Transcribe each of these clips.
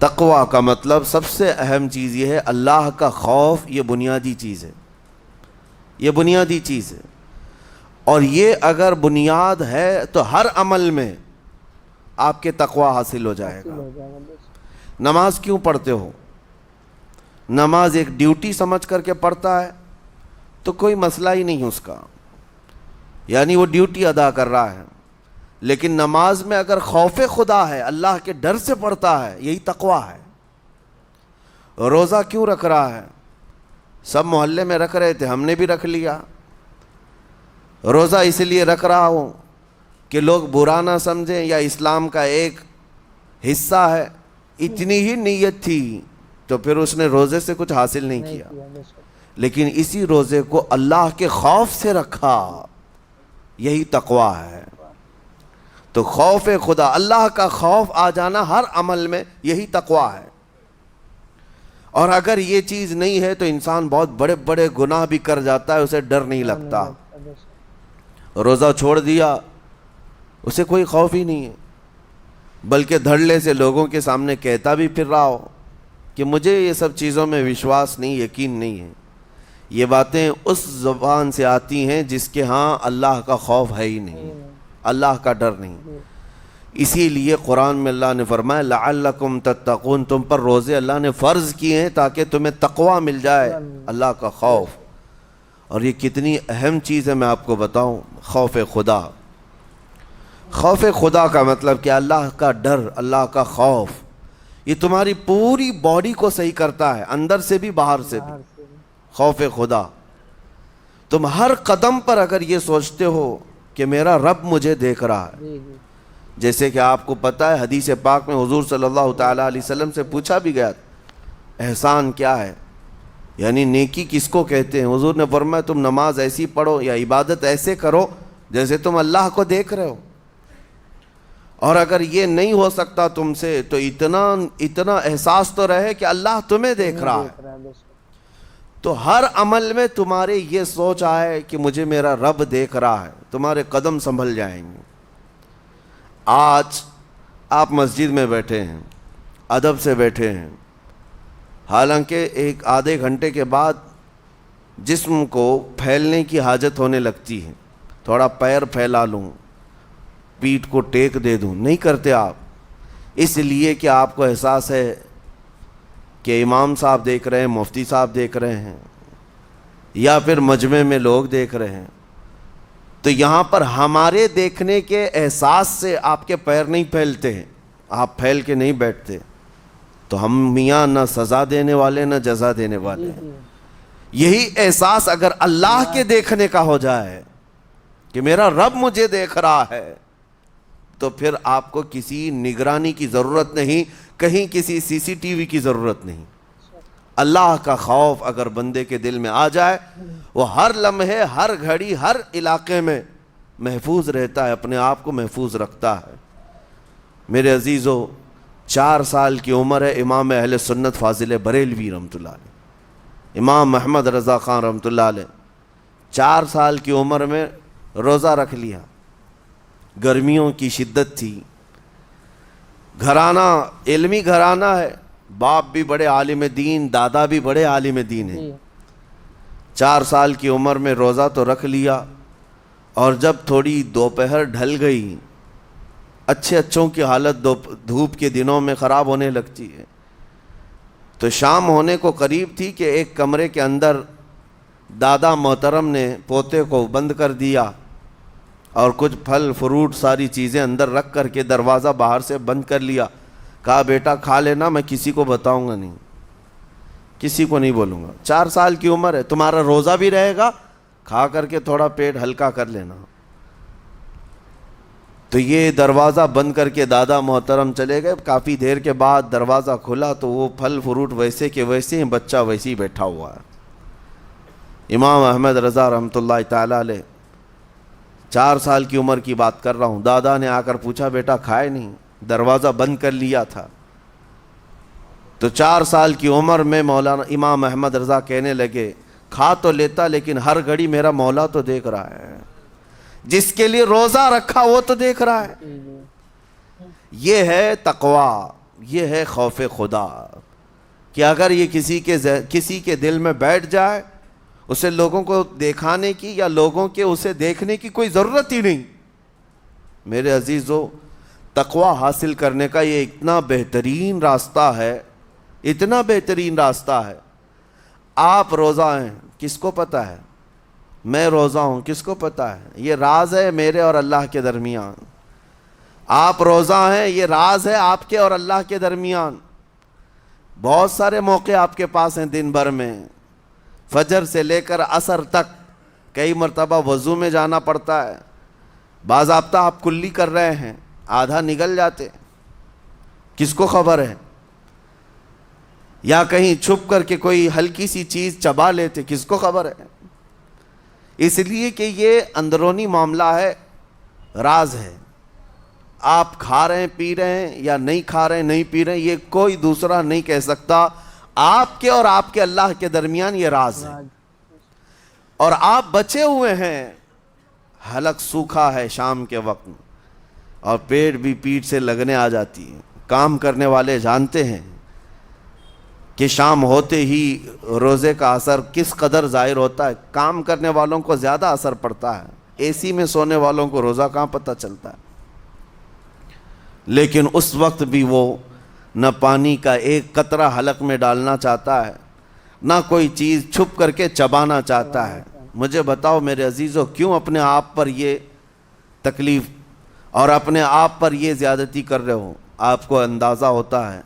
تقوی کا مطلب سب سے اہم چیز یہ ہے اللہ کا خوف. یہ بنیادی چیز ہے, یہ بنیادی چیز ہے. اور یہ اگر بنیاد ہے تو ہر عمل میں آپ کے تقوی حاصل ہو جائے گا. نماز کیوں پڑھتے ہو؟ نماز ایک ڈیوٹی سمجھ کر کے پڑھتا ہے تو کوئی مسئلہ ہی نہیں اس کا, یعنی وہ ڈیوٹی ادا کر رہا ہے. لیکن نماز میں اگر خوف خدا ہے, اللہ کے ڈر سے پڑھتا ہے, یہی تقوی ہے. روزہ کیوں رکھ رہا ہے؟ سب محلے میں رکھ رہے تھے, ہم نے بھی رکھ لیا. روزہ اس لیے رکھ رہا ہوں کہ لوگ برا نہ سمجھیں یا اسلام کا ایک حصہ ہے. اتنی ہی نیت تھی تو پھر اس نے روزے سے کچھ حاصل نہیں کیا, لیکن اسی روزے کو اللہ کے خوف سے رکھا, یہی تقوی ہے. تو خوف خدا, اللہ کا خوف آ جانا ہر عمل میں, یہی تقوی ہے. اور اگر یہ چیز نہیں ہے تو انسان بہت بڑے بڑے گناہ بھی کر جاتا ہے, اسے ڈر نہیں لگتا. روزہ چھوڑ دیا, اسے کوئی خوف ہی نہیں ہے, بلکہ دھڑلے سے لوگوں کے سامنے کہتا بھی پھر رہا ہو کہ مجھے یہ سب چیزوں میں وشواس نہیں, یقین نہیں ہے. یہ باتیں اس زبان سے آتی ہیں جس کے ہاں اللہ کا خوف ہے ہی نہیں, اللہ کا ڈر نہیں. اسی لیے قرآن میں اللہ نے فرمایا لعلکم تتقون, تم پر روزے اللہ نے فرض کیے ہیں تاکہ تمہیں تقوی مل جائے, اللہ کا خوف. اور یہ کتنی اہم چیز ہے میں آپ کو بتاؤں, خوف خدا. خوف خدا کا مطلب کہ اللہ کا ڈر, اللہ کا خوف, یہ تمہاری پوری باڈی کو صحیح کرتا ہے, اندر سے بھی باہر سے بھی. خوف خدا, تم ہر قدم پر اگر یہ سوچتے ہو کہ میرا رب مجھے دیکھ رہا ہے. جیسے کہ آپ کو پتہ ہے حدیث پاک میں حضور صلی اللہ تعالیٰ علیہ وسلم سے پوچھا بھی گیا احسان کیا ہے, یعنی نیکی کس کو کہتے ہیں. حضور نے فرمایا تم نماز ایسی پڑھو یا عبادت ایسے کرو جیسے تم اللہ کو دیکھ رہے ہو. اور اگر یہ نہیں ہو سکتا تم سے تو اتنا احساس تو رہے کہ اللہ تمہیں دیکھ رہا ہے. تو ہر عمل میں تمہارے یہ سوچ آئے کہ مجھے میرا رب دیکھ رہا ہے, تمہارے قدم سنبھل جائیں گے. آج آپ مسجد میں بیٹھے ہیں, ادب سے بیٹھے ہیں, حالانکہ ایک آدھے گھنٹے کے بعد جسم کو پھیلنے کی حاجت ہونے لگتی ہے, تھوڑا پیر پھیلا لوں, پیٹھ کو ٹیک دے دوں, نہیں کرتے آپ, اس لیے کہ آپ کو احساس ہے کہ امام صاحب دیکھ رہے ہیں, مفتی صاحب دیکھ رہے ہیں, یا پھر مجمع میں لوگ دیکھ رہے ہیں. تو یہاں پر ہمارے دیکھنے کے احساس سے آپ کے پیر نہیں پھیلتے ہیں, آپ پھیل کے نہیں بیٹھتے. تو ہم میاں نہ سزا دینے والے نہ جزا دینے والے ہیں. یہی احساس اگر اللہ کے دیکھنے کا ہو جائے کہ میرا رب مجھے دیکھ رہا ہے, تو پھر آپ کو کسی نگرانی کی ضرورت نہیں, کہیں کسی سی سی ٹی وی کی ضرورت نہیں. اللہ کا خوف اگر بندے کے دل میں آ جائے, وہ ہر لمحے, ہر گھڑی, ہر علاقے میں محفوظ رہتا ہے, اپنے آپ کو محفوظ رکھتا ہے. میرے عزیزو, 4 سال کی عمر ہے امام اہل سنت فاضل بریلوی رحمۃ اللہ علیہ, امام محمد رضا خان رحمۃ اللہ علیہ, 4 سال کی عمر میں روزہ رکھ لیا. گرمیوں کی شدت تھی, گھرانہ علمی گھرانہ ہے, باپ بھی بڑے عالم دین, دادا بھی بڑے عالم دین ہیں. 4 سال کی عمر میں روزہ تو رکھ لیا, اور جب تھوڑی دوپہر ڈھل گئی, اچھوں کی حالت دھوپ کے دنوں میں خراب ہونے لگتی ہے. تو شام ہونے کو قریب تھی کہ ایک کمرے کے اندر دادا محترم نے پوتے کو بند کر دیا, اور کچھ پھل فروٹ ساری چیزیں اندر رکھ کر کے دروازہ باہر سے بند کر لیا. کہا بیٹا کھا لینا, میں کسی کو بتاؤں گا نہیں, کسی کو نہیں بولوں گا. 4 سال کی عمر ہے, تمہارا روزہ بھی رہے گا, کھا کر کے تھوڑا پیٹ ہلکا کر لینا. تو یہ دروازہ بند کر کے دادا محترم چلے گئے. کافی دیر کے بعد دروازہ کھلا تو وہ پھل فروٹ ویسے کے ویسے ہیں, بچہ ویسے ہی بیٹھا ہوا ہے. امام احمد رضا رحمۃ اللہ تعالیٰ علیہ, 4 سال کی عمر کی بات کر رہا ہوں. دادا نے آ کر پوچھا بیٹا کھائے نہیں, دروازہ بند کر لیا تھا. تو 4 سال کی عمر میں مولانا امام احمد رضا کہنے لگے کھا تو لیتا, لیکن ہر گھڑی میرا مولا تو دیکھ رہا ہے, جس کے لیے روزہ رکھا وہ تو دیکھ رہا ہے. یہ ہے تقوی, یہ ہے خوف خدا کہ اگر یہ کسی کے دل میں بیٹھ جائے، اسے لوگوں کو دکھانے کی یا لوگوں کے اسے دیکھنے کی کوئی ضرورت ہی نہیں۔ میرے عزیزو، تقوی حاصل کرنے کا یہ اتنا بہترین راستہ ہے، اتنا بہترین راستہ ہے۔ آپ روزہ ہیں، کس کو پتہ ہے؟ میں روزہ ہوں، کس کو پتہ ہے؟ یہ راز ہے میرے اور اللہ کے درمیان۔ آپ روزہ ہیں، یہ راز ہے آپ کے اور اللہ کے درمیان۔ بہت سارے موقع آپ کے پاس ہیں دن بھر میں، فجر سے لے کر عصر تک کئی مرتبہ وضو میں جانا پڑتا ہے، باضابطہ آپ کلی کر رہے ہیں، آدھا نگل جاتے، کس کو خبر ہے؟ یا کہیں چھپ کر کے کوئی ہلکی سی چیز چبا لیتے، کس کو خبر ہے؟ اس لیے کہ یہ اندرونی معاملہ ہے، راز ہے۔ آپ کھا رہے ہیں، پی رہے ہیں یا نہیں کھا رہے ہیں، نہیں پی رہے ہیں، یہ کوئی دوسرا نہیں کہہ سکتا۔ آپ کے اور آپ کے اللہ کے درمیان یہ راز ہے، اور آپ بچے ہوئے ہیں۔ حلق سوکھا ہے شام کے وقت میں، اور پیٹ بھی پیٹ سے لگنے آ جاتی ہے۔ کام کرنے والے جانتے ہیں کہ شام ہوتے ہی روزے کا اثر کس قدر ظاہر ہوتا ہے۔ کام کرنے والوں کو زیادہ اثر پڑتا ہے، اے سی میں سونے والوں کو روزہ کہاں پتہ چلتا ہے۔ لیکن اس وقت بھی وہ نہ پانی کا ایک قطرہ حلق میں ڈالنا چاہتا ہے، نہ کوئی چیز چھپ کر کے چبانا چاہتا ہے۔ مجھے بتاؤ میرے عزیزو، کیوں اپنے آپ پر یہ تکلیف اور اپنے آپ پر یہ زیادتی کر رہے ہو؟ آپ کو اندازہ ہوتا ہے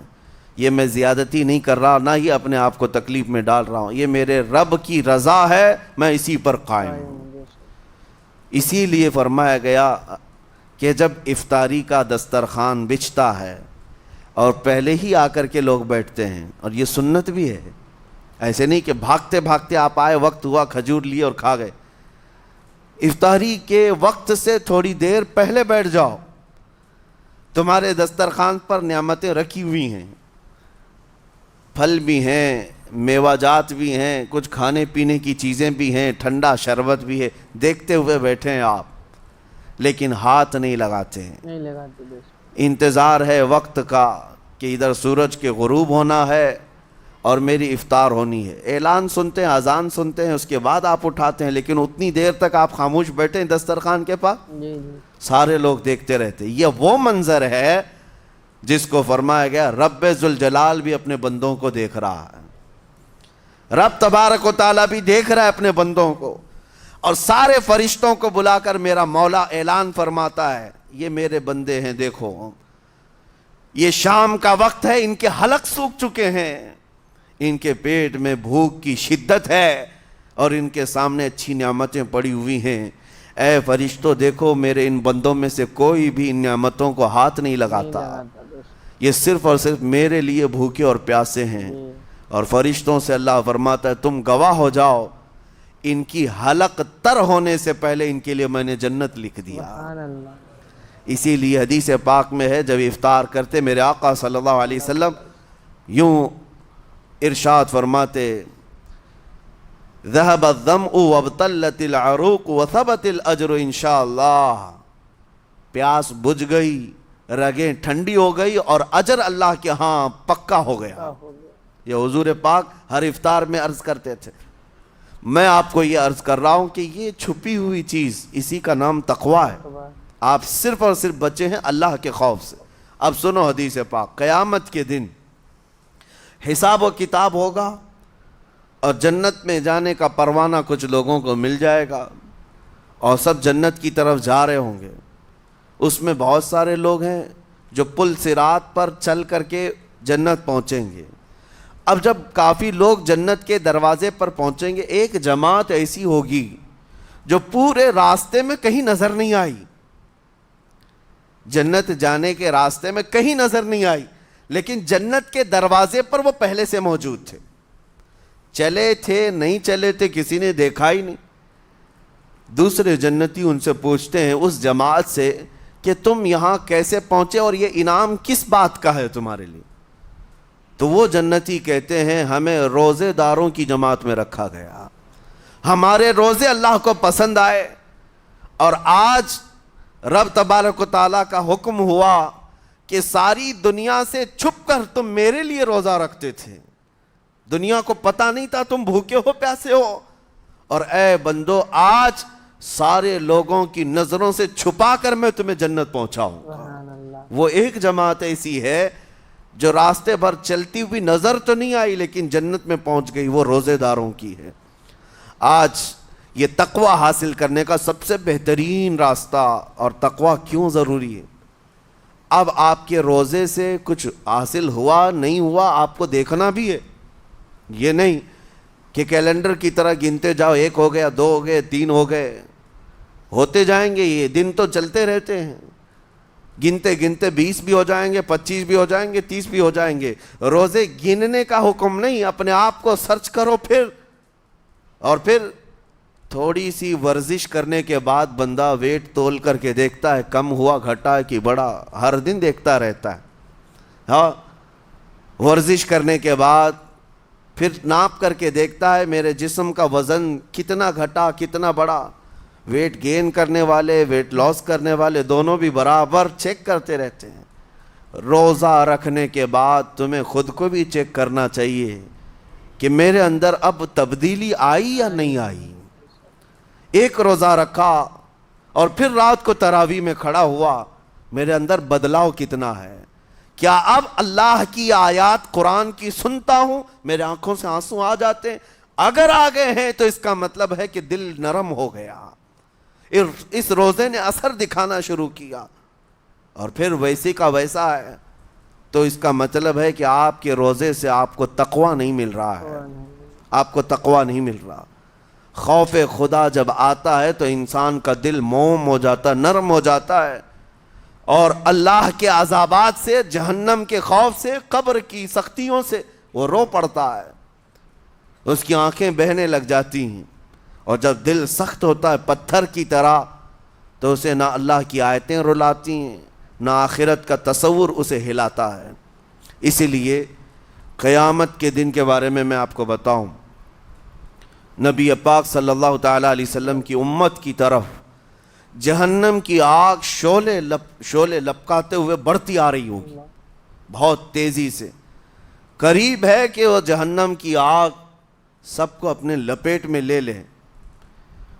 یہ میں زیادتی نہیں کر رہا، نہ ہی اپنے آپ کو تکلیف میں ڈال رہا ہوں، یہ میرے رب کی رضا ہے، میں اسی پر قائم ہوں۔ اسی لیے فرمایا گیا کہ جب افطاری کا دسترخوان بچھتا ہے اور پہلے ہی آ کر کے لوگ بیٹھتے ہیں، اور یہ سنت بھی ہے، ایسے نہیں کہ بھاگتے بھاگتے آپ آئے، وقت ہوا، کھجور لیے اور کھا گئے۔ افطاری کے وقت سے تھوڑی دیر پہلے بیٹھ جاؤ، تمہارے دسترخوان پر نعمتیں رکھی ہوئی ہیں، پھل بھی ہیں، میوہ جات بھی ہیں، کچھ کھانے پینے کی چیزیں بھی ہیں، ٹھنڈا شربت بھی ہے، دیکھتے ہوئے بیٹھے ہیں آپ، لیکن ہاتھ نہیں لگاتے ہیں۔ نہیں لگاتے، انتظار ہے وقت کا کہ ادھر سورج کے غروب ہونا ہے اور میری افطار ہونی ہے۔ اعلان سنتے ہیں، اذان سنتے ہیں، اس کے بعد آپ اٹھاتے ہیں، لیکن اتنی دیر تک آپ خاموش بیٹھے ہیں دسترخوان کے پاس، سارے لوگ دیکھتے رہتے۔ یہ وہ منظر ہے جس کو فرمایا گیا رب ذوالجلال بھی اپنے بندوں کو دیکھ رہا ہے، رب تبارک و تعالیٰ بھی دیکھ رہا ہے اپنے بندوں کو، اور سارے فرشتوں کو بلا کر میرا مولا اعلان فرماتا ہے یہ میرے بندے ہیں، دیکھو یہ شام کا وقت ہے، ان کے حلق سوکھ چکے ہیں، ان کے پیٹ میں بھوک کی شدت ہے، اور ان کے سامنے اچھی نعمتیں پڑی ہوئی ہیں۔ اے فرشتوں دیکھو، میرے ان بندوں میں سے کوئی بھی ان نعمتوں کو ہاتھ نہیں لگاتا، یہ صرف اور صرف میرے لیے بھوکے اور پیاسے ہیں۔ اور فرشتوں سے اللہ فرماتا ہے تم گواہ ہو جاؤ، ان کی حلق تر ہونے سے پہلے ان کے لیے میں نے جنت لکھ دیا۔ اسی لیے حدیث پاک میں ہے جب افطار کرتے میرے آقا صلی اللہ علیہ وسلم یوں ارشاد فرماتے ذهب الظمأ وابتلت العروق وثبت الاجر انشاءاللہ، پیاس بجھ گئی، رگیں ٹھنڈی ہو گئی، اور اجر اللہ کے ہاں پکا ہو گیا۔ یہ حضور پاک ہر افطار میں عرض کرتے تھے۔ میں آپ کو یہ عرض کر رہا ہوں کہ یہ چھپی ہوئی چیز، اسی کا نام تقوی ہے۔ آپ صرف اور صرف بچے ہیں اللہ کے خوف سے۔ اب سنو حدیث پاک، قیامت کے دن حساب و کتاب ہوگا، اور جنت میں جانے کا پروانہ کچھ لوگوں کو مل جائے گا، اور سب جنت کی طرف جا رہے ہوں گے۔ اس میں بہت سارے لوگ ہیں جو پل صراط پر چل کر کے جنت پہنچیں گے۔ اب جب کافی لوگ جنت کے دروازے پر پہنچیں گے، ایک جماعت ایسی ہوگی جو پورے راستے میں کہیں نظر نہیں آئی، جنت جانے کے راستے میں کہیں نظر نہیں آئی، لیکن جنت کے دروازے پر وہ پہلے سے موجود تھے، چلے تھے نہیں چلے تھے کسی نے دیکھا ہی نہیں۔ دوسرے جنتی ان سے پوچھتے ہیں اس جماعت سے کہ تم یہاں کیسے پہنچے اور یہ انعام کس بات کا ہے تمہارے لیے؟ تو وہ جنتی کہتے ہیں ہمیں روزے داروں کی جماعت میں رکھا گیا، ہمارے روزے اللہ کو پسند آئے، اور آج رب تبارک و تعالیٰ کا حکم ہوا کہ ساری دنیا سے چھپ کر تم میرے لیے روزہ رکھتے تھے, دنیا کو پتا نہیں تھا تم بھوکے ہو پیاسے ہو, اور اے بندو آج سارے لوگوں کی نظروں سے چھپا کر میں تمہیں جنت پہنچاؤں گا. سبحان اللہ. وہ ایک جماعت ایسی ہے جو راستے بھر چلتی ہوئی نظر تو نہیں آئی لیکن جنت میں پہنچ گئی, وہ روزے داروں کی ہے. آج یہ تقوی حاصل کرنے کا سب سے بہترین راستہ, اور تقوی کیوں ضروری ہے, اب آپ کے روزے سے کچھ حاصل ہوا نہیں ہوا آپ کو دیکھنا بھی ہے. یہ نہیں کہ کیلنڈر کی طرح گنتے جاؤ, 1 ہو گیا, 2 ہو گئے, 3 ہو گئے, ہوتے جائیں گے, یہ دن تو چلتے رہتے ہیں, گنتے گنتے 20 بھی ہو جائیں گے, 25 بھی ہو جائیں گے, 30 بھی ہو جائیں گے. روزے گننے کا حکم نہیں, اپنے آپ کو سرچ کرو پھر تھوڑی سی ورزش کرنے کے بعد بندہ ویٹ تول کر کے دیکھتا ہے کم ہوا گھٹا ہے کہ بڑا, ہر دن دیکھتا رہتا ہے. ہاں, ورزش کرنے کے بعد پھر ناپ کر کے دیکھتا ہے میرے جسم کا وزن کتنا گھٹا کتنا بڑا. ویٹ گین کرنے والے ویٹ لاس کرنے والے دونوں بھی برابر چیک کرتے رہتے ہیں. روزہ رکھنے کے بعد تمہیں خود کو بھی چیک کرنا چاہیے کہ میرے اندر اب تبدیلی آئی یا نہیں آئی. ایک روزہ رکھا اور پھر رات کو تراویح میں کھڑا ہوا, میرے اندر بدلاؤ کتنا ہے. کیا اب اللہ کی آیات قرآن کی سنتا ہوں, میرے آنکھوں سے آنسو آ جاتے ہیں؟ اگر آ گئے ہیں تو اس کا مطلب ہے کہ دل نرم ہو گیا, اس روزے نے اثر دکھانا شروع کیا, اور پھر ویسے کا ویسا ہے, تو اس کا مطلب ہے کہ آپ کے روزے سے آپ کو تقوی نہیں مل رہا ہے, آپ کو تقوی نہیں مل رہا. خوف خدا جب آتا ہے تو انسان کا دل موم ہو جاتا, نرم ہو جاتا ہے, اور اللہ کے عذابات سے, جہنم کے خوف سے, قبر کی سختیوں سے وہ رو پڑتا ہے, اس کی آنکھیں بہنے لگ جاتی ہیں. اور جب دل سخت ہوتا ہے پتھر کی طرح, تو اسے نہ اللہ کی آیتیں رلاتی ہیں نہ آخرت کا تصور اسے ہلاتا ہے. اسی لیے قیامت کے دن کے بارے میں آپ کو بتاؤں, نبی پاک صلی اللہ تعالیٰ علیہ وسلم کی امت کی طرف جہنم کی آگ شعلے لپکاتے ہوئے بڑھتی آ رہی ہوگی بہت تیزی سے. قریب ہے کہ وہ جہنم کی آگ سب کو اپنے لپیٹ میں لے لیں.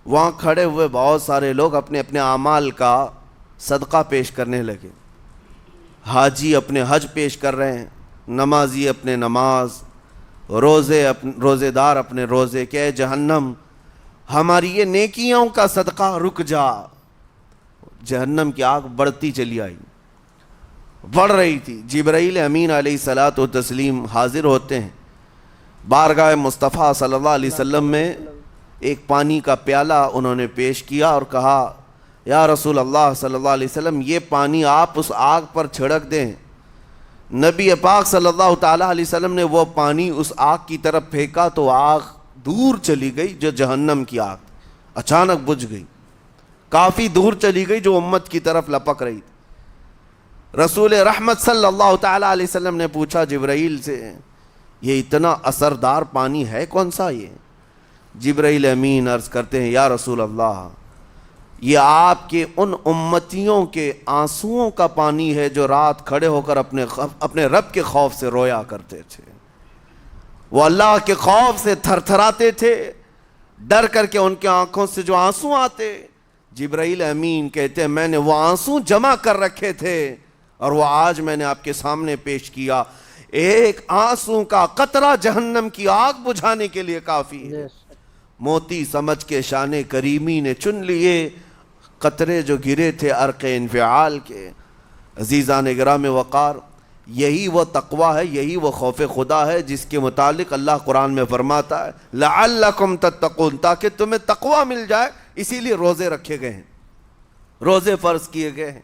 وہاں کھڑے ہوئے بہت سارے لوگ اپنے اپنے اعمال کا صدقہ پیش کرنے لگے. حاجی اپنے حج پیش کر رہے ہیں, نمازی اپنے نماز, روزے دار اپنے روزے. کہ جہنم ہماری یہ نیکیوں کا صدقہ رک جا. جہنم کی آگ بڑھتی چلی آئی, بڑھ رہی تھی. جبرائیل امین علیہ الصلاۃ والتسلیم حاضر ہوتے ہیں بارگاہ مصطفیٰ صلی اللہ علیہ وسلم میں. ایک پانی کا پیالہ انہوں نے پیش کیا اور کہا, یا رسول اللہ صلی اللہ علیہ وسلم, یہ پانی آپ اس آگ پر چھڑک دیں. نبی پاک صلی اللہ تعالیٰ علیہ وسلم نے وہ پانی اس آگ کی طرف پھینکا تو آگ دور چلی گئی, جو جہنم کی آگ اچانک بجھ گئی, کافی دور چلی گئی جو امت کی طرف لپک رہی تھی. رسول رحمت صلی اللہ تعالیٰ علیہ وسلم نے پوچھا جبرائیل سے, یہ اتنا اثردار پانی ہے کون سا یہ؟ جبرائیل امین عرض کرتے ہیں, یا رسول اللہ, یہ آپ کے ان امتیوں کے آنسوؤں کا پانی ہے جو رات کھڑے ہو کر اپنے رب کے خوف سے رویا کرتے تھے. وہ اللہ کے خوف سے تھر تھراتے تھے, ڈر کر کے ان کے آنکھوں سے جو آنسو آتے. جبرائیل امین کہتے ہیں میں نے وہ آنسو جمع کر رکھے تھے اور وہ آج میں نے آپ کے سامنے پیش کیا. ایک آنسو کا قطرہ جہنم کی آگ بجھانے کے لیے کافی ہے. موتی سمجھ کے شان کریمی نے چن لیے قطرے جو گرے تھے عرق انفعال کے. عزیزان گرام وقار, یہی وہ تقوی ہے, یہی وہ خوف خدا ہے جس کے متعلق اللہ قرآن میں فرماتا ہے لعلکم تتقون, تاکہ تمہیں تقوی مل جائے. اسی لیے روزے رکھے گئے ہیں, روزے فرض کیے گئے ہیں.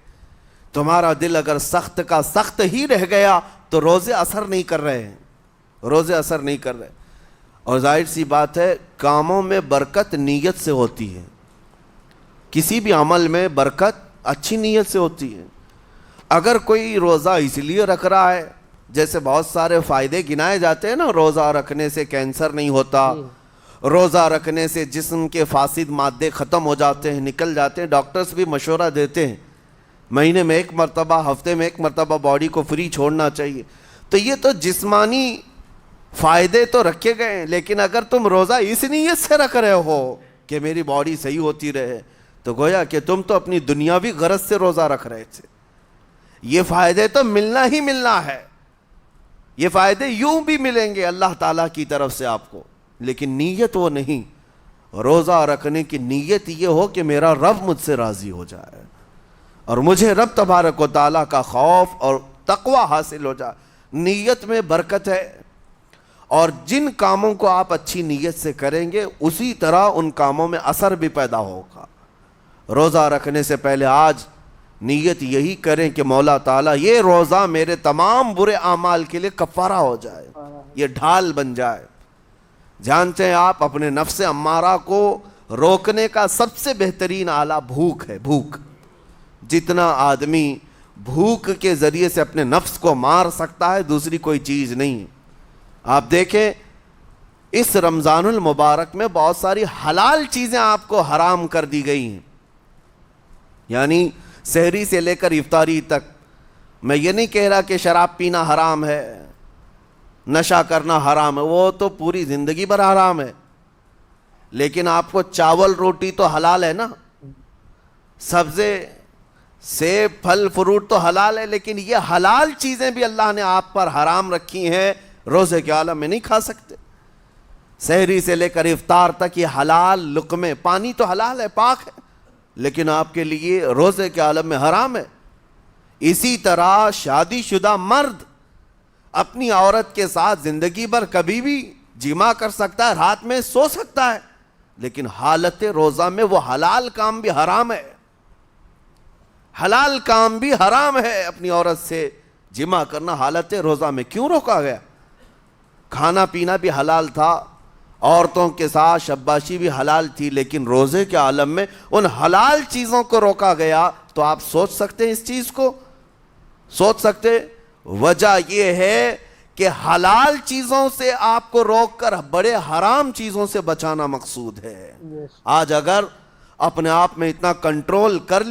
تمہارا دل اگر سخت کا سخت ہی رہ گیا تو روزے اثر نہیں کر رہے ہیں, روزے اثر نہیں کر رہے. اور ظاہر سی بات ہے کاموں میں برکت نیت سے ہوتی ہے, کسی بھی عمل میں برکت اچھی نیت سے ہوتی ہے. اگر کوئی روزہ اس لیے رکھ رہا ہے, جیسے بہت سارے فائدے گنائے جاتے ہیں نا, روزہ رکھنے سے کینسر نہیں ہوتا, روزہ رکھنے سے جسم کے فاسد مادے ختم ہو جاتے ہیں, نکل جاتے ہیں, ڈاکٹرز بھی مشورہ دیتے ہیں مہینے میں 1 مرتبہ، ہفتے میں 1 مرتبہ باڈی کو فری چھوڑنا چاہیے. تو یہ تو جسمانی فائدے تو رکھے گئے ہیں، لیکن اگر تم روزہ اس نیت سے رکھ رہے ہو کہ میری باڈی صحیح ہوتی رہے، تو گویا کہ تم تو اپنی دنیاوی غرض سے روزہ رکھ رہے تھے. یہ فائدے تو ملنا ہی ملنا ہے، یہ فائدے یوں بھی ملیں گے اللہ تعالیٰ کی طرف سے آپ کو، لیکن نیت وہ نہیں. روزہ رکھنے کی نیت یہ ہو کہ میرا رب مجھ سے راضی ہو جائے اور مجھے رب تبارک و تعالیٰ کا خوف اور تقوی حاصل ہو جائے. نیت میں برکت ہے، اور جن کاموں کو آپ اچھی نیت سے کریں گے اسی طرح ان کاموں میں اثر بھی پیدا ہوگا. روزہ رکھنے سے پہلے آج نیت یہی کریں کہ مولا تعالیٰ یہ روزہ میرے تمام برے اعمال کے لیے کفارہ ہو جائے، یہ ڈھال بن جائے. جانتے ہیں آپ اپنے نفس امارہ کو روکنے کا سب سے بہترین آلہ بھوک ہے. بھوک، جتنا آدمی بھوک کے ذریعے سے اپنے نفس کو مار سکتا ہے دوسری کوئی چیز نہیں. آپ دیکھیں اس رمضان المبارک میں بہت ساری حلال چیزیں آپ کو حرام کر دی گئی ہیں، یعنی سحری سے لے کر افطاری تک. میں یہ نہیں کہہ رہا کہ شراب پینا حرام ہے، نشہ کرنا حرام ہے، وہ تو پوری زندگی بھر حرام ہے. لیکن آپ کو چاول روٹی تو حلال ہے نا، سبزے سیب پھل فروٹ تو حلال ہے، لیکن یہ حلال چیزیں بھی اللہ نے آپ پر حرام رکھی ہیں، روزے کے عالم میں نہیں کھا سکتے. سحری سے لے کر افطار تک یہ حلال لقمے، پانی تو حلال ہے، پاک ہے، لیکن آپ کے لیے روزے کے عالم میں حرام ہے. اسی طرح شادی شدہ مرد اپنی عورت کے ساتھ زندگی بھر کبھی بھی جمع کر سکتا ہے، رات میں سو سکتا ہے، لیکن حالت روزہ میں وہ حلال کام بھی حرام ہے. حلال کام بھی حرام ہے، اپنی عورت سے جمع کرنا حالت روزہ میں کیوں روکا گیا؟ کھانا پینا بھی حلال تھا، عورتوں کے ساتھ شباشی بھی حلال تھی، لیکن روزے کے عالم میں ان حلال چیزوں کو روکا گیا. تو آپ سوچ سکتے ہیں اس چیز کو، سوچ سکتے. وجہ یہ ہے کہ حلال چیزوں سے آپ کو روک کر بڑے حرام چیزوں سے بچانا مقصود ہے. آج اگر اپنے آپ میں اتنا کنٹرول کر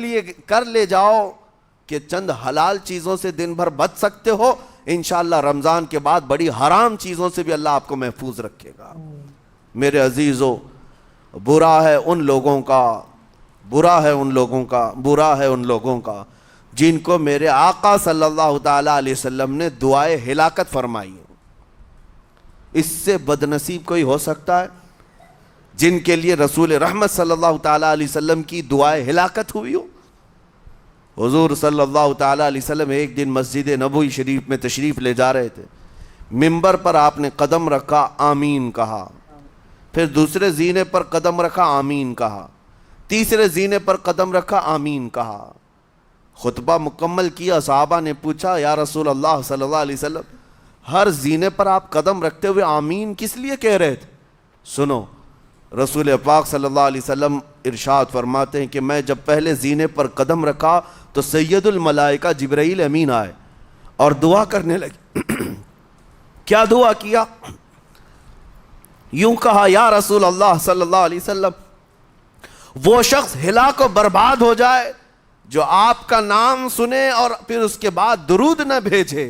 لے جاؤ کہ چند حلال چیزوں سے دن بھر بچ سکتے ہو، انشاءاللہ رمضان کے بعد بڑی حرام چیزوں سے بھی اللہ آپ کو محفوظ رکھے گا. میرے عزیزو، برا ہے ان لوگوں کا جن کو میرے آقا صلی اللہ تعالیٰ علیہ وسلم نے دعائے ہلاکت فرمائی. اس سے بدنصیب کوئی ہو سکتا ہے؟ جن کے لیے رسول رحمت صلی اللہ تعالیٰ علیہ وسلم کی دعائے ہلاکت ہوئی ہو. حضور صلی اللہ تعالیٰ علیہ وسلم ایک دن مسجد نبوی شریف میں تشریف لے جا رہے تھے. منبر پر آپ نے قدم رکھا، آمین کہا. پھر دوسرے زینے پر قدم رکھا، آمین کہا. تیسرے زینے پر قدم رکھا، آمین کہا. خطبہ مکمل کیا. صحابہ نے پوچھا یا رسول اللہ صلی اللہ علیہ وسلم، ہر زینے پر آپ قدم رکھتے ہوئے آمین کس لیے کہہ رہے تھے؟ سنو، رسول پاک صلی اللہ علیہ وسلم ارشاد فرماتے ہیں کہ میں جب پہلے زینے پر قدم رکھا تو سید الملائکہ جبرائیل امین آئے اور دعا کرنے لگے. کیا دعا کیا؟ یوں کہا، یا رسول اللہ صلی اللہ علیہ وسلم، وہ شخص ہلاک و برباد ہو جائے جو آپ کا نام سنے اور پھر اس کے بعد درود نہ بھیجے.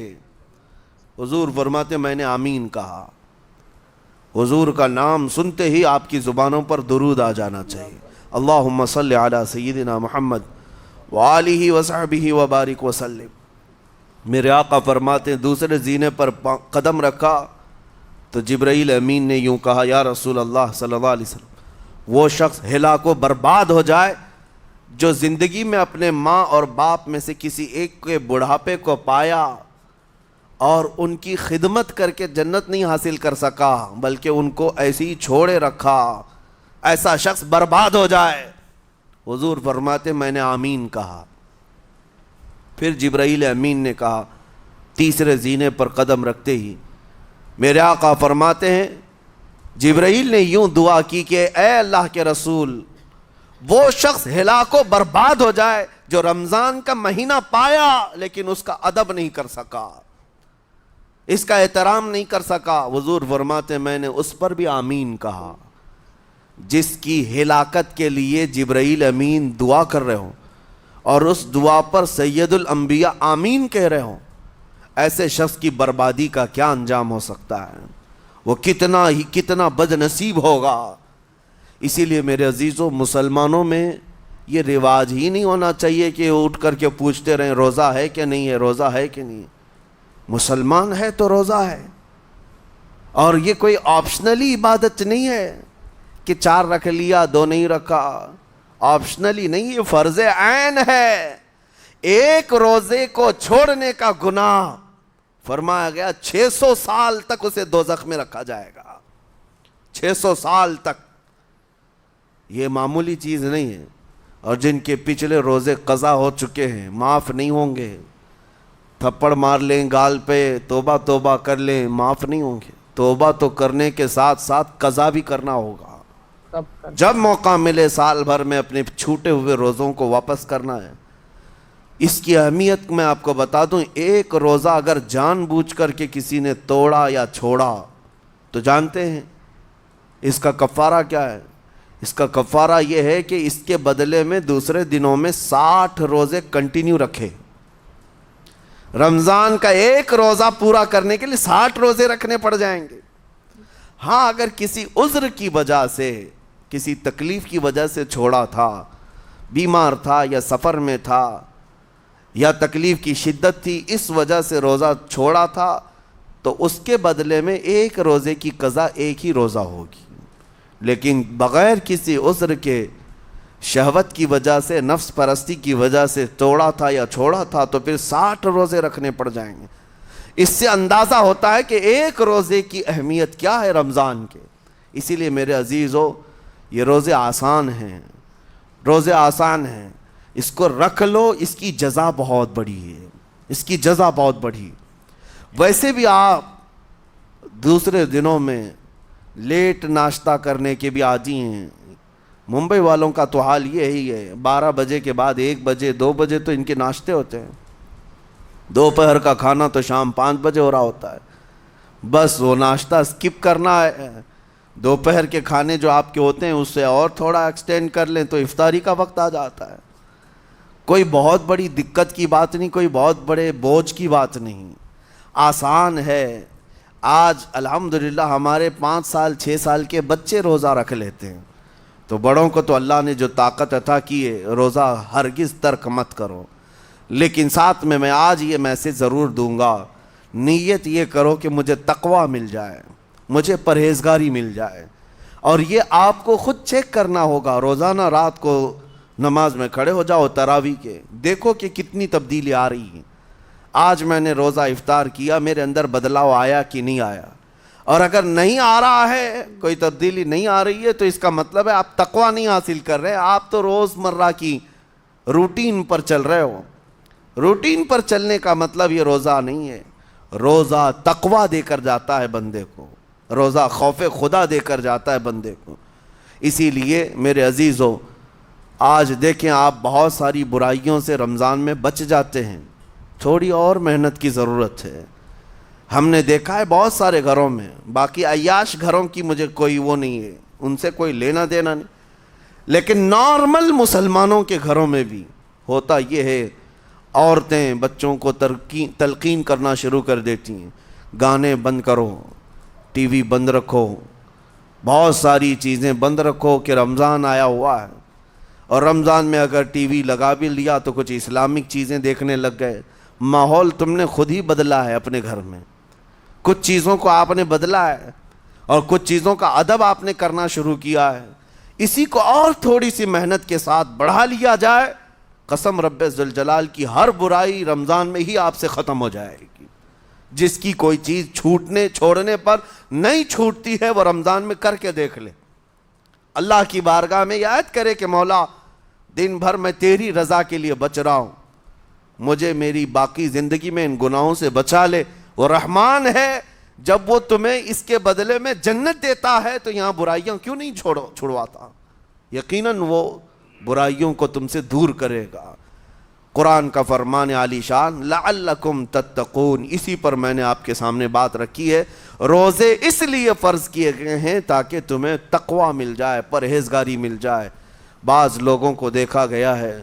حضور فرماتے میں نے آمین کہا. حضور کا نام سنتے ہی آپ کی زبانوں پر درود آ جانا چاہیے. اللہم صلی علی سیدنا محمد وآلہ وصحبہ وبارک وسلم. میرے آقا فرماتے ہیں دوسرے زینے پر قدم رکھا تو جبرائیل امین نے یوں کہا، یا رسول اللہ صلی اللہ علیہ وسلم، وہ شخص ہلاک و برباد ہو جائے جو زندگی میں اپنے ماں اور باپ میں سے کسی ایک کے بڑھاپے کو پایا اور ان کی خدمت کر کے جنت نہیں حاصل کر سکا بلکہ ان کو ایسے ہی چھوڑے رکھا، ایسا شخص برباد ہو جائے. حضور فرماتے میں نے آمین کہا. پھر جبرائیل امین نے کہا تیسرے زینے پر قدم رکھتے ہی. میرے آقا فرماتے ہیں جبرائیل نے یوں دعا کی کہ اے اللہ کے رسول، وہ شخص ہلاک و برباد ہو جائے جو رمضان کا مہینہ پایا لیکن اس کا ادب نہیں کر سکا، اس کا احترام نہیں کر سکا. حضور فرماتے میں نے اس پر بھی آمین کہا. جس کی ہلاکت کے لیے جبرائیل امین دعا کر رہے ہوں اور اس دعا پر سید الانبیاء آمین کہہ رہے ہوں، ایسے شخص کی بربادی کا کیا انجام ہو سکتا ہے؟ وہ کتنا بد نصیب ہوگا۔ اسی لیے میرے عزیزوں، مسلمانوں میں یہ رواج ہی نہیں ہونا چاہیے کہ اٹھ کر کے پوچھتے رہیں روزہ ہے کہ نہیں ہے، روزہ ہے کہ نہیں ہے۔ مسلمان ہے تو روزہ ہے، اور یہ کوئی آپشنلی عبادت نہیں ہے کہ 4 رکھ لیا 2 نہیں رکھا، آپشنلی نہیں، یہ فرض عین ہے۔ ایک روزے کو چھوڑنے کا گناہ فرمایا گیا 600 سال تک اسے دوزخ میں رکھا جائے گا، 600 سال تک۔ یہ معمولی چیز نہیں ہے، اور جن کے پچھلے روزے قضا ہو چکے ہیں معاف نہیں ہوں گے۔ تھپڑ مار لیں گال پہ، توبہ توبہ کر لیں، معاف نہیں ہوں گے۔ توبہ تو کرنے کے ساتھ ساتھ قضا بھی کرنا ہوگا۔ جب موقع ملے سال بھر میں اپنے چھوٹے ہوئے روزوں کو واپس کرنا ہے۔ اس کی اہمیت میں آپ کو بتا دوں، ایک روزہ اگر جان بوجھ کر کے کسی نے توڑا یا چھوڑا تو جانتے ہیں اس کا کفارہ کیا ہے؟ اس کا کفارہ یہ ہے کہ اس کے بدلے میں دوسرے دنوں میں 60 روزے کنٹینیو رکھے۔ رمضان کا ایک روزہ پورا کرنے کے لیے 60 روزے رکھنے پڑ جائیں گے۔ ہاں، اگر کسی عذر کی وجہ سے، کسی تکلیف کی وجہ سے چھوڑا تھا، بیمار تھا یا سفر میں تھا یا تکلیف کی شدت تھی، اس وجہ سے روزہ چھوڑا تھا، تو اس کے بدلے میں ایک روزے کی قضا ایک ہی روزہ ہوگی۔ لیکن بغیر کسی عذر کے، شہوت کی وجہ سے، نفس پرستی کی وجہ سے توڑا تھا یا چھوڑا تھا، تو پھر 60 روزے رکھنے پڑ جائیں گے۔ اس سے اندازہ ہوتا ہے کہ ایک روزے کی اہمیت کیا ہے رمضان کے۔ اسی لیے میرے عزیزو، یہ روزے آسان ہیں، روزے آسان ہیں، اس کو رکھ لو، اس کی جزا بہت بڑی ہے، اس کی جزا بہت بڑی۔ ویسے بھی آپ دوسرے دنوں میں لیٹ ناشتہ کرنے کے بھی عادی ہیں۔ ممبئی والوں کا تو حال یہ ہی ہے، 12 بجے کے بعد 1 بجے 2 بجے تو ان کے ناشتے ہوتے ہیں، دوپہر کا کھانا تو شام 5 بجے ہو رہا ہوتا ہے۔ بس وہ ناشتہ سکپ کرنا ہے، دوپہر کے کھانے جو آپ کے ہوتے ہیں اس سے اور تھوڑا ایکسٹینڈ کر لیں تو افطاری کا وقت آ جاتا ہے۔ کوئی بہت بڑی دقت کی بات نہیں، کوئی بہت بڑے بوجھ کی بات نہیں، آسان ہے۔ آج الحمدللہ ہمارے 5 سال 6 سال کے بچے روزہ رکھ لیتے ہیں، تو بڑوں کو تو اللہ نے جو طاقت عطا کی ہے، روزہ ہرگز ترک مت کرو۔ لیکن ساتھ میں آج یہ میسج ضرور دوں گا، نیت یہ کرو کہ مجھے تقویٰ مل جائے، مجھے پرہیزگاری مل جائے، اور یہ آپ کو خود چیک کرنا ہوگا۔ روزانہ رات کو نماز میں کھڑے ہو جاؤ تراویح کے، دیکھو کہ کتنی تبدیلی آ رہی ہے۔ آج میں نے روزہ افطار کیا، میرے اندر بدلاؤ آیا کہ نہیں آیا؟ اور اگر نہیں آ رہا ہے، کوئی تبدیلی نہیں آ رہی ہے، تو اس کا مطلب ہے آپ تقویٰ نہیں حاصل کر رہے، آپ تو روز مرہ کی روٹین پر چل رہے ہو۔ روٹین پر چلنے کا مطلب یہ روزہ نہیں ہے۔ روزہ تقویٰ دے کر جاتا ہے بندے کو، روزہ خوف خدا دے کر جاتا ہے بندے کو۔ اسی لیے میرے عزیزو، آج دیکھیں آپ بہت ساری برائیوں سے رمضان میں بچ جاتے ہیں، تھوڑی اور محنت کی ضرورت ہے۔ ہم نے دیکھا ہے بہت سارے گھروں میں، باقی عیاش گھروں کی مجھے کوئی وہ نہیں ہے، ان سے کوئی لینا دینا نہیں، لیکن نارمل مسلمانوں کے گھروں میں بھی ہوتا یہ ہے، عورتیں بچوں کو تلقین کرنا شروع کر دیتی ہیں، گانے بند کرو، ٹی وی بند رکھو، بہت ساری چیزیں بند رکھو کہ رمضان آیا ہوا ہے۔ اور رمضان میں اگر ٹی وی لگا بھی لیا تو کچھ اسلامک چیزیں دیکھنے لگ گئے۔ ماحول تم نے خود ہی بدلا ہے اپنے گھر میں، کچھ چیزوں کو آپ نے بدلا ہے، اور کچھ چیزوں کا ادب آپ نے کرنا شروع کیا ہے۔ اسی کو اور تھوڑی سی محنت کے ساتھ بڑھا لیا جائے، قسم رب ذوالجلال کی، ہر برائی رمضان میں ہی آپ سے ختم ہو جائے گی۔ جس کی کوئی چیز چھوڑنے پر نہیں چھوٹتی ہے، وہ رمضان میں کر کے دیکھ لے، اللہ کی بارگاہ میں یاد کرے کہ مولا دن بھر میں تیری رضا کے لیے بچ رہا ہوں، مجھے میری باقی زندگی میں ان گناہوں سے بچا لے۔ وہ رحمان ہے، جب وہ تمہیں اس کے بدلے میں جنت دیتا ہے تو یہاں برائیاں کیوں نہیں چھڑواتا؟ یقیناً وہ برائیوں کو تم سے دور کرے گا۔ قرآن کا فرمان عالی شان، لعلکم تتقون، اسی پر میں نے آپ کے سامنے بات رکھی ہے۔ روزے اس لیے فرض کیے گئے ہیں تاکہ تمہیں تقویٰ مل جائے، پرہیزگاری مل جائے۔ بعض لوگوں کو دیکھا گیا ہے